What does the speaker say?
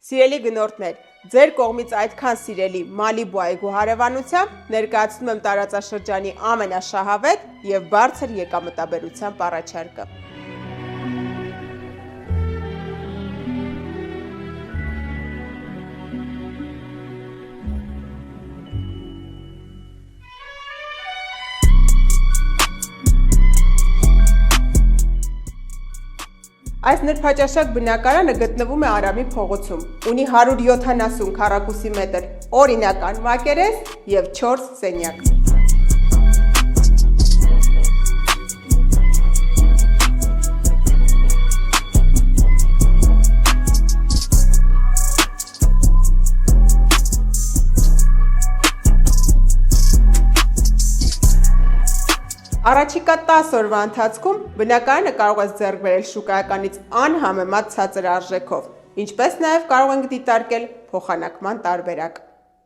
Սիրելի գնորդներ, ձեր կողմից այդքան սիրելի Մալիբու այգու հարևանությամբ ներկայացնում եմ տարածաշրջանի ամենաշահավետ և բարձր եկամտաբերությամբ առաջարկը։ Այս նրբաճաշակ բնակարանը գտնվում է Արամի փողոցում, ունի 170 քառակուսի մետր օրինական մակերես և 4 սենյակ։ Առաջիկա 10 օրվա ընթացքում բնակարանը կարող ես ձեռք բերել շուկայականից անհամեմատ ցածր արժեքով, ինչպես նաև կարող ենք դիտարկել փոխանակման տարբերակ։